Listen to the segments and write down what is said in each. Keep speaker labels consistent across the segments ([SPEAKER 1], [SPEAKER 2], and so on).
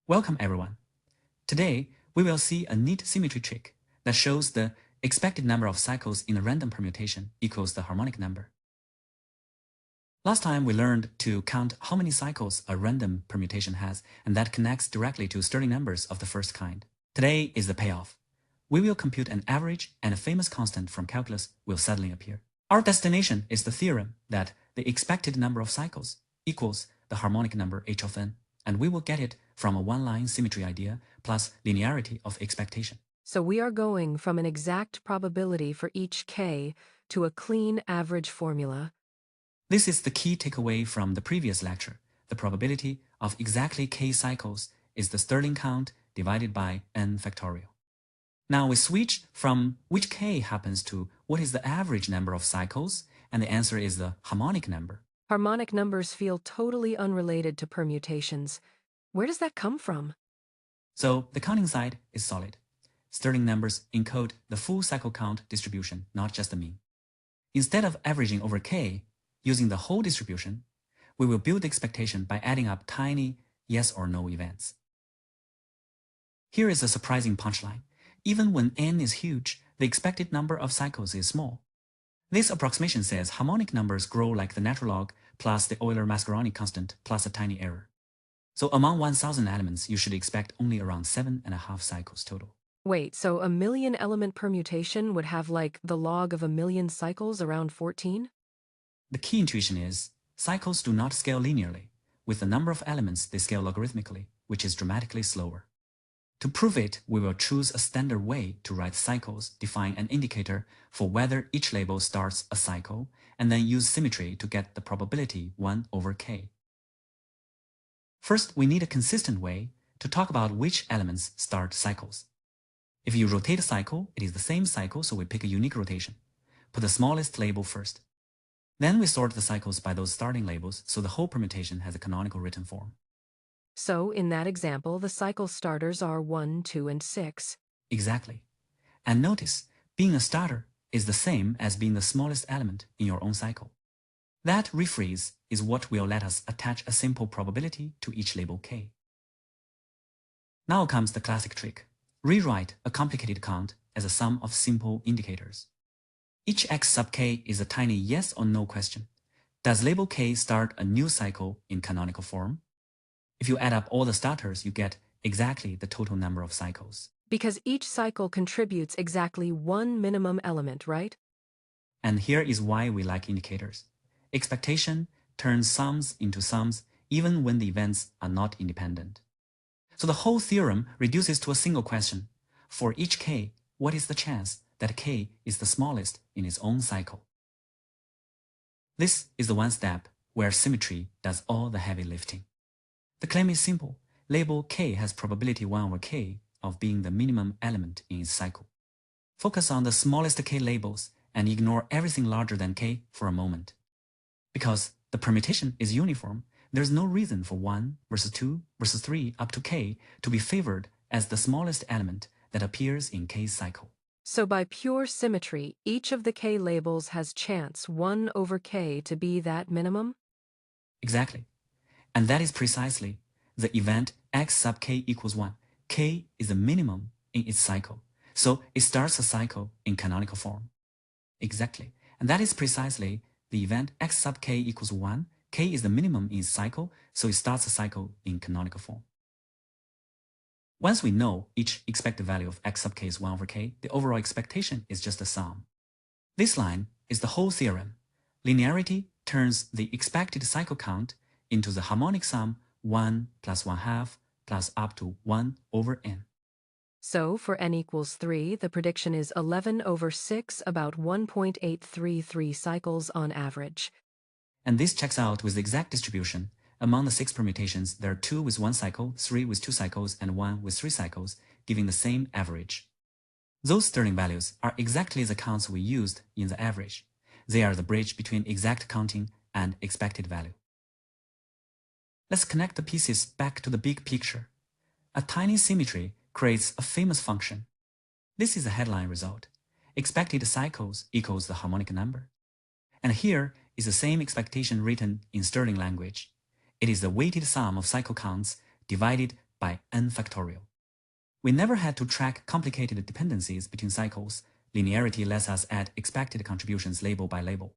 [SPEAKER 1] Welcome everyone. Today, we will see a neat symmetry trick that shows the expected number of cycles in a random permutation equals the harmonic number. Last time we learned to count how many cycles a random permutation has, and that connects directly to Stirling numbers of the first kind. Today is the payoff. We will compute an average, and a famous constant from calculus will suddenly appear. Our destination is the theorem that the expected number of cycles equals the harmonic number h of n, and we will get it from a one-line symmetry idea plus linearity of expectation.
[SPEAKER 2] So we are going from an exact probability for each k to a clean average formula.
[SPEAKER 1] This is the key takeaway from the previous lecture. The probability of exactly k cycles is the Stirling count divided by n factorial. Now we switch from which k happens to what is the average number of cycles, and the answer is the harmonic number.
[SPEAKER 2] Harmonic numbers feel totally unrelated to permutations. Where does that come from?
[SPEAKER 1] So the counting side is solid. Stirling numbers encode the full cycle count distribution, not just the mean. Instead of averaging over k, using the whole distribution, we will build the expectation by adding up tiny yes or no events. Here is a surprising punchline. Even when n is huge, the expected number of cycles is small. This approximation says harmonic numbers grow like the natural log plus the Euler-Mascheroni constant plus a tiny error. So among 1,000 elements, you should expect only around 7.5 cycles total.
[SPEAKER 2] Wait, so a million element permutation would have like the log of a million cycles around 14?
[SPEAKER 1] The key intuition is cycles do not scale linearly. With the number of elements, they scale logarithmically, which is dramatically slower. To prove it, we will choose a standard way to write cycles, define an indicator for whether each label starts a cycle, and then use symmetry to get the probability 1 over k. First, we need a consistent way to talk about which elements start cycles. If you rotate a cycle, it is the same cycle, so we pick a unique rotation. Put the smallest label first. Then we sort the cycles by those starting labels, so the whole permutation has a canonical written form.
[SPEAKER 2] So in that example, the cycle starters are 1, 2, and 6.
[SPEAKER 1] Exactly. And notice, being a starter is the same as being the smallest element in your own cycle. That rephrase is what will let us attach a simple probability to each label k. Now comes the classic trick. Rewrite a complicated count as a sum of simple indicators. Each x sub k is a tiny yes or no question. Does label k start a new cycle in canonical form? If you add up all the starters, you get exactly the total number of cycles.
[SPEAKER 2] Because each cycle contributes exactly one minimum element, right?
[SPEAKER 1] And here is why we like indicators. Expectation turns sums into sums even when the events are not independent. So the whole theorem reduces to a single question. For each k, what is the chance that k is the smallest in its own cycle? This is the one step where symmetry does all the heavy lifting. The claim is simple. Label k has probability 1 over k of being the minimum element in its cycle. Focus on the smallest k labels and ignore everything larger than k for a moment. Because the permutation is uniform, there's no reason for 1 versus 2 versus 3 up to k to be favored as the smallest element that appears in k's cycle.
[SPEAKER 2] So by pure symmetry, each of the k labels has chance 1 over k to be that minimum?
[SPEAKER 1] Exactly. And that is precisely the event x sub k equals 1. K is the minimum in its cycle, so it starts a cycle in canonical form. Exactly. And that is precisely the event x sub k equals 1. K is the minimum in its cycle, so it starts a cycle in canonical form. Once we know each expected value of x sub k is 1 over k, the overall expectation is just a sum. This line is the whole theorem. Linearity turns the expected cycle count into the harmonic sum 1 plus 1/2 plus up to 1 over n.
[SPEAKER 2] So for n equals 3, the prediction is 11 over 6, about 1.833 cycles on average.
[SPEAKER 1] And this checks out with the exact distribution. Among the 6 permutations, there are 2 with 1 cycle, 3 with 2 cycles, and 1 with 3 cycles, giving the same average. Those Stirling values are exactly the counts we used in the average. They are the bridge between exact counting and expected value. Let's connect the pieces back to the big picture. A tiny symmetry creates a famous function. This is the headline result. Expected cycles equals the harmonic number. And here is the same expectation written in Stirling language. It is the weighted sum of cycle counts divided by n factorial. We never had to track complicated dependencies between cycles. Linearity lets us add expected contributions label by label.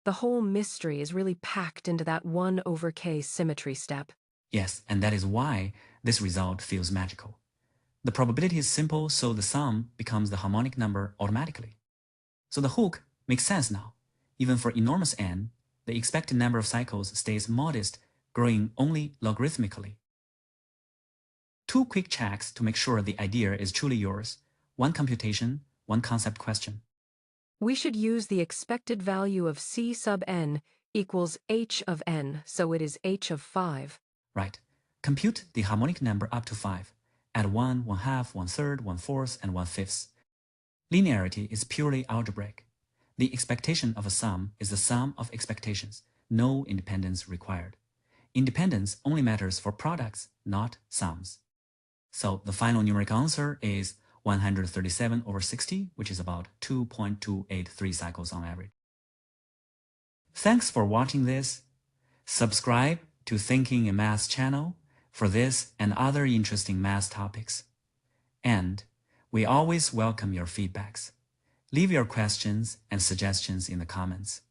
[SPEAKER 2] The whole mystery is really packed into that 1/k symmetry step.
[SPEAKER 1] Yes, and that is why this result feels magical. The probability is simple, so the sum becomes the harmonic number automatically. So the hook makes sense now. Even for enormous n, the expected number of cycles stays modest, growing only logarithmically. Two quick checks to make sure the idea is truly yours. One computation, one concept question.
[SPEAKER 2] We should use the expected value of C sub n equals h of n, so it is h of 5.
[SPEAKER 1] Right. Compute the harmonic number up to 5. Add 1, 1/2, 1/3, 1/4, and 1/5. Linearity is purely algebraic. The expectation of a sum is the sum of expectations, no independence required. Independence only matters for products, not sums. So the final numeric answer is 137/60, which is about 2.283 cycles on average. Thanks for watching this. Subscribe to Thinking in Math channel for this and other interesting math topics. And we always welcome your feedbacks. Leave your questions and suggestions in the comments.